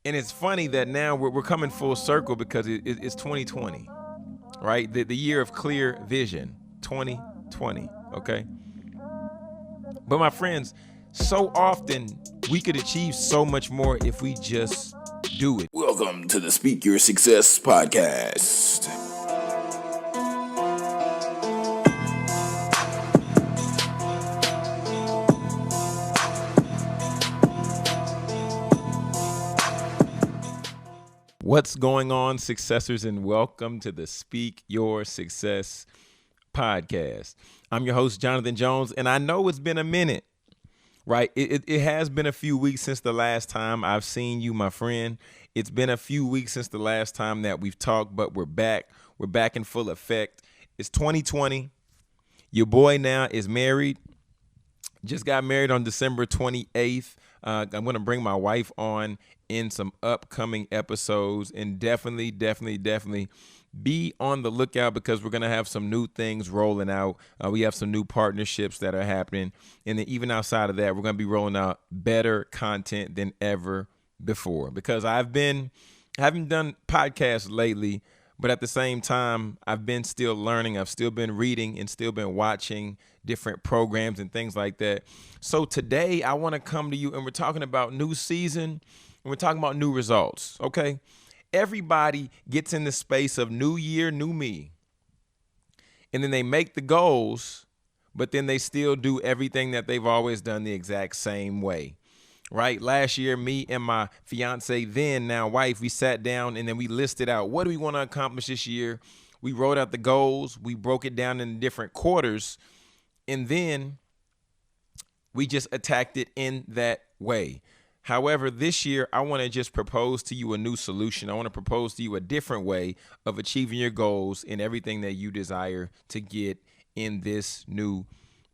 And it's funny that now we're coming full circle because it's 2020, right? The year of clear vision, 2020, okay? But my friends, so often we could achieve so much more if we just do it. Welcome to the Speak Your Success podcast. What's going on, successors, and welcome to the Speak Your Success podcast. I'm your host, Jonathan Jones, and I know it's been a minute, right? It has been a few weeks since the last time I've seen you, my friend. It's been a few weeks since the last time that we've talked, but we're back. We're back in full effect. It's 2020. Your boy now is married. Just got married on December 28th. I'm going to bring my wife on in some upcoming episodes, and definitely be on the lookout because we're going to have some new things rolling out. We have some new partnerships that are happening. And then even outside of that, we're going to be rolling out better content than ever before, because I haven't done podcasts lately, but at the same time, I've been still learning. I've still been reading and still been watching different programs and things like that. So today I want to come to you, and we're talking about new season, and we're talking about new results, okay? Everybody gets in the space of new year, new me, and then they make the goals, but then they still do everything that they've always done the exact same way. Right? Last year, me and my fiance, then now wife, we sat down and then we listed out, what do we want to accomplish this year? We wrote out the goals. We broke it down in different quarters. And then we just attacked it in that way. However, this year, I want to just propose to you a new solution. I want to propose to you a different way of achieving your goals and everything that you desire to get in this new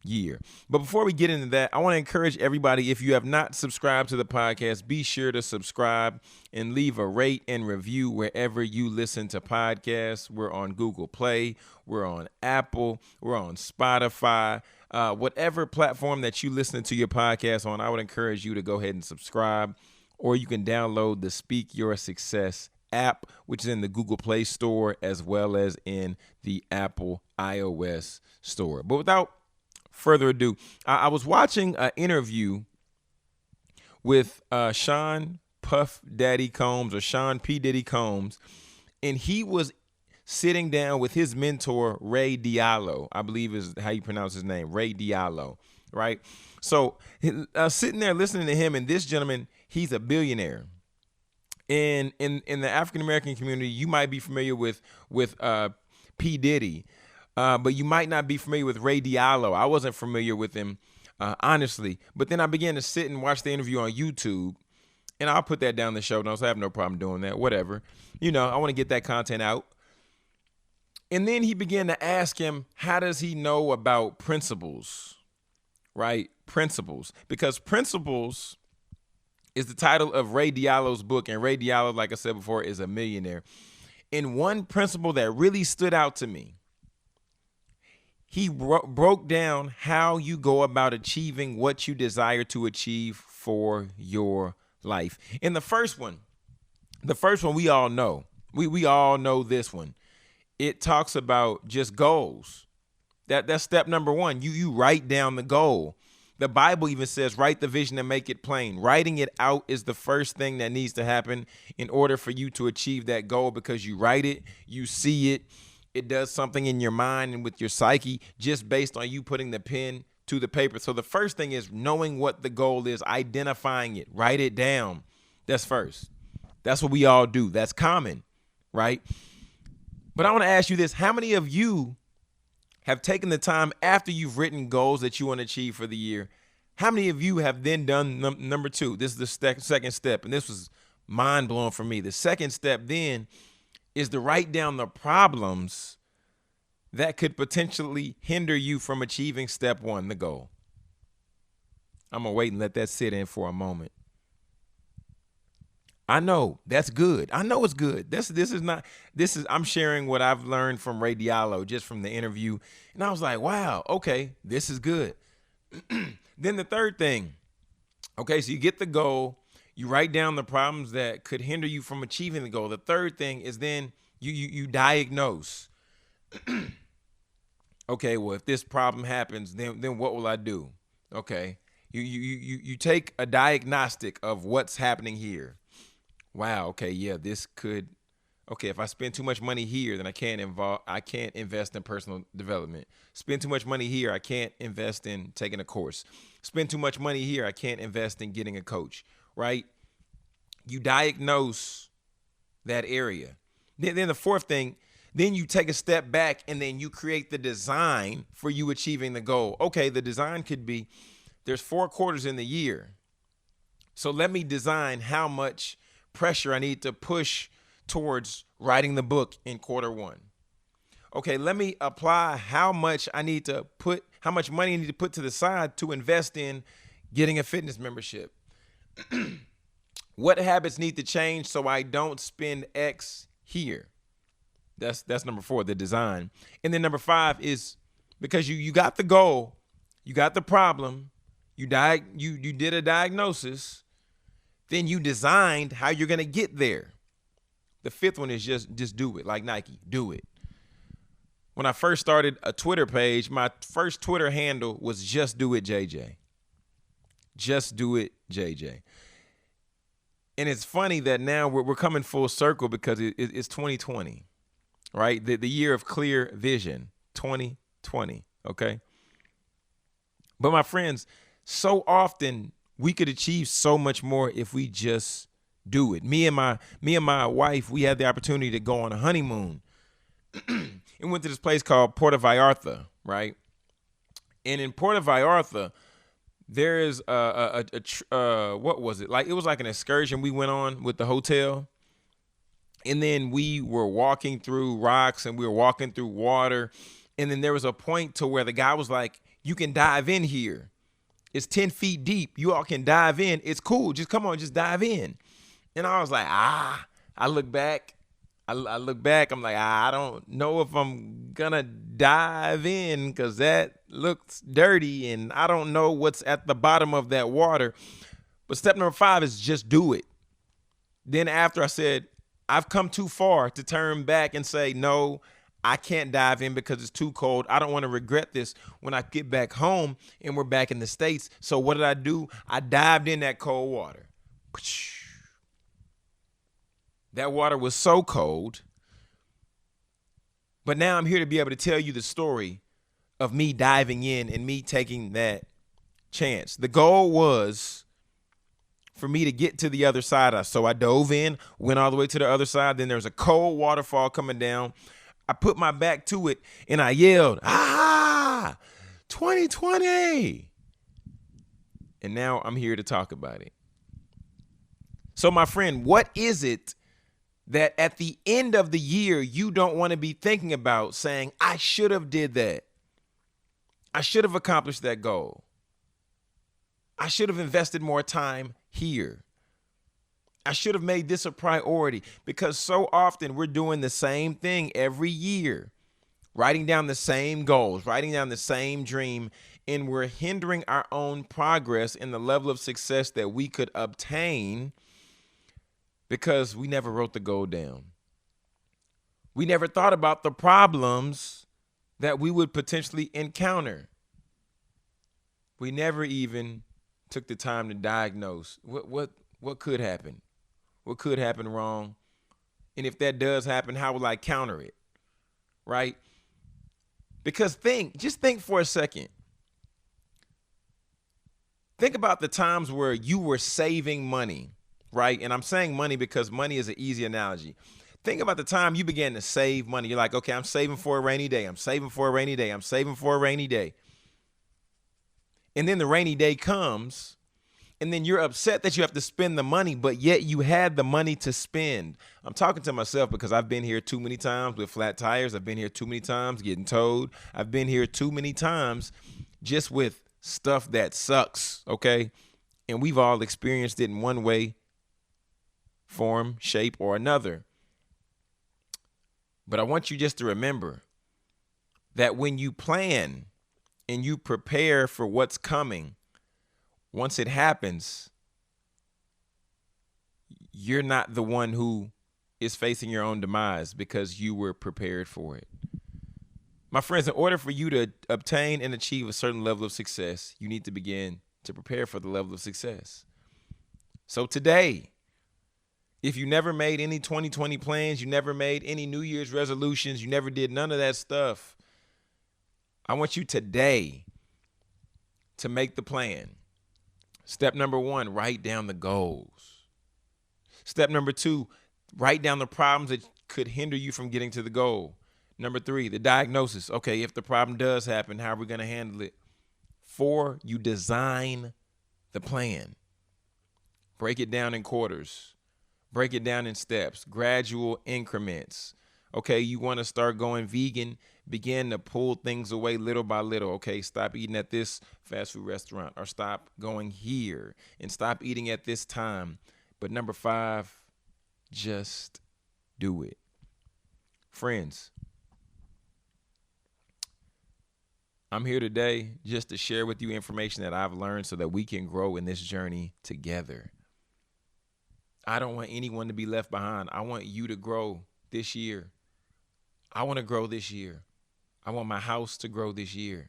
year. But before we get into that, I want to encourage everybody, if you have not subscribed to the podcast, be sure to subscribe and leave a rate and review wherever you listen to podcasts. We're on Google Play, we're on Apple, we're on Spotify, whatever platform that you listen to your podcast on. I would encourage you to go ahead and subscribe, or you can download the Speak Your Success app, which is in the Google Play Store as well as in the Apple iOS store. But without further ado, I was watching an interview with Sean Puff Daddy Combs, or Sean P. Diddy Combs, and he was sitting down with his mentor, Ray Diallo, I believe is how you pronounce his name, Ray Diallo, right? So sitting there listening to him, and this gentleman, he's a billionaire. In the African-American community, you might be familiar with P. Diddy, but you might not be familiar with Ray Diallo. I wasn't familiar with him, honestly. But then I began to sit and watch the interview on YouTube, and I'll put that down in the show notes. I have no problem doing that, whatever. You know, I want to get that content out. And then he began to ask him, how does he know about principles, right? Principles. Because Principles is the title of Ray Diallo's book, and Ray Diallo, like I said before, is a millionaire. And one principle that really stood out to me, he broke down how you go about achieving what you desire to achieve for your life. And the first one we all know. We all know this one. It talks about just goals. That's step number one. You write down the goal. The Bible even says, write the vision and make it plain. Writing it out is the first thing that needs to happen in order for you to achieve that goal, because you write it, you see it. It does something in your mind and with your psyche just based on you putting the pen to the paper. So the first thing is knowing what the goal is, identifying it, write it down. That's first. That's what we all do. That's common, right? But I want to ask you this. How many of you have taken the time after you've written goals that you want to achieve for the year? How many of you have then done number two? This is the second step, and this was mind-blowing for me. The second step then is to write down the problems that could potentially hinder you from achieving step one, the goal. I'm going to wait and let that sit in for a moment. I know that's good. I know it's good. I'm sharing what I've learned from Ray Diallo just from the interview. And I was like, wow, okay, this is good. Then the third thing, okay, so you get the goal, You write down the problems that could hinder you from achieving the goal. The third thing is then you diagnose. Okay, well, if this problem happens, then what will I do? Okay. You take a diagnostic of what's happening here. Wow, okay, yeah, this could okay, if I spend too much money here, then I can't invest in personal development. Spend too much money here, I can't invest in taking a course. Spend too much money here, I can't invest in getting a coach, right? You diagnose that area. Then the fourth thing, then you take a step back and then you create the design for you achieving the goal. Okay, the design could be there's 4 quarters in the year. So let me design how much pressure I need to push towards writing the book in quarter 1. Okay, let me apply how much money I need to put to the side to invest in getting a fitness membership. What habits need to change so I don't spend X here? That's number 4, the design. And then number 5 is because you got the goal, you got the problem, you did a diagnosis, then you designed how you're gonna get there. The 5th one is just do it, like Nike, do it. When I first started a Twitter page, my first Twitter handle was Just Do It JJ. Just Do It JJ. And it's funny that now we're coming full circle because it's 2020, right? The year of clear vision, 2020, okay? But my friends, so often we could achieve so much more if we just do it. Me and my wife, we had the opportunity to go on a honeymoon and went to this place called Puerto Vallarta, right? And in Puerto Vallarta, there is what was it? Like it was like an excursion we went on with the hotel. And then we were walking through rocks and we were walking through water. And then there was a point to where the guy was like, you can dive in here. It's 10 feet deep. You all can dive in. It's cool. Just come on, just dive in. And I was like, I look back. I'm like, I don't know if I'm gonna dive in because that looks dirty and I don't know what's at the bottom of that water. But step number 5 is just do it. Then after I said, I've come too far to turn back and say, no, I can't dive in because it's too cold. I don't want to regret this when I get back home and we're back in the States. So what did I do? I dived in that cold water. That water was so cold. But now I'm here to be able to tell you the story of me diving in and me taking that chance. The goal was for me to get to the other side. So I dove in, went all the way to the other side. Then there's a cold waterfall coming down. I put my back to it and I yelled, 2020. And now I'm here to talk about it. So my friend, what is it that at the end of the year, you don't want to be thinking about saying, I should have did that. I should have accomplished that goal. I should have invested more time here. I should have made this a priority, because so often we're doing the same thing every year, writing down the same goals, writing down the same dream, and we're hindering our own progress in the level of success that we could obtain because we never wrote the goal down. We never thought about the problems that we would potentially encounter. We never even took the time to diagnose what could happen. What could happen wrong? And if that does happen, how will I counter it? Right? Because just think for a second. Think about the times where you were saving money, right? And I'm saying money because money is an easy analogy. Think about the time you began to save money. You're like, okay, I'm saving for a rainy day. I'm saving for a rainy day. I'm saving for a rainy day. And then the rainy day comes, and then you're upset that you have to spend the money, but yet you had the money to spend. I'm talking to myself because I've been here too many times with flat tires. I've been here too many times getting towed. I've been here too many times just with stuff that sucks, okay? And we've all experienced it in one way, form, shape, or another. But I want you just to remember that when you plan and you prepare for what's coming, once it happens, you're not the one who is facing your own demise because you were prepared for it. My friends, in order for you to obtain and achieve a certain level of success, you need to begin to prepare for the level of success. So today, if you never made any 2020 plans, you never made any New Year's resolutions, you never did none of that stuff, I want you today to make the plan. Step number 1, write down the goals. Step number 2, write down the problems that could hinder you from getting to the goal. Number 3, the diagnosis. Okay, if the problem does happen, how are we going to handle it? 4, you design the plan. Break it down in quarters. Break it down in steps, gradual increments. Okay, you want to start going vegan, begin to pull things away little by little. Okay, stop eating at this fast food restaurant, or stop going here and stop eating at this time. But number 5, just do it. Friends, I'm here today just to share with you information that I've learned so that we can grow in this journey together. I don't want anyone to be left behind. I want you to grow this year. I want to grow this year. I want my house to grow this year.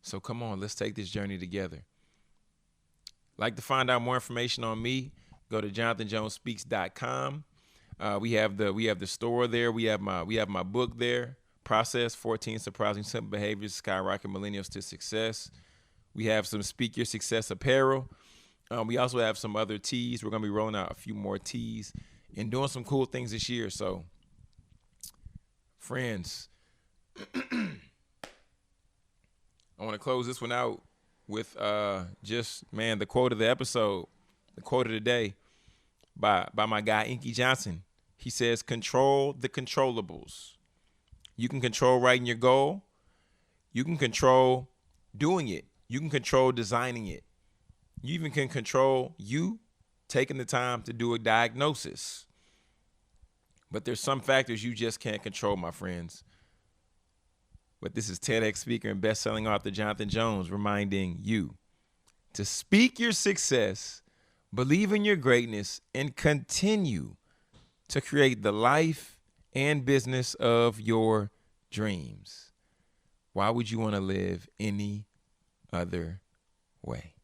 So come on, let's take this journey together. Like to find out more information on me, go to jonathanjonespeaks.com. We have the store there. We have my book there, Process 14 Surprising Simple Behaviors Skyrocket Millennials to Success. We have some Speak Your Success apparel. We also have some other teas. We're going to be rolling out a few more teas and doing some cool things this year. So, friends, I want to close this one out with the quote of the episode, the quote of the day by my guy, Inky Johnson. He says, control the controllables. You can control writing your goal. You can control doing it. You can control designing it. You even can control you taking the time to do a diagnosis. But there's some factors you just can't control, my friends. But this is TEDx speaker and best-selling author Jonathan Jones reminding you to speak your success, believe in your greatness, and continue to create the life and business of your dreams. Why would you want to live any other way?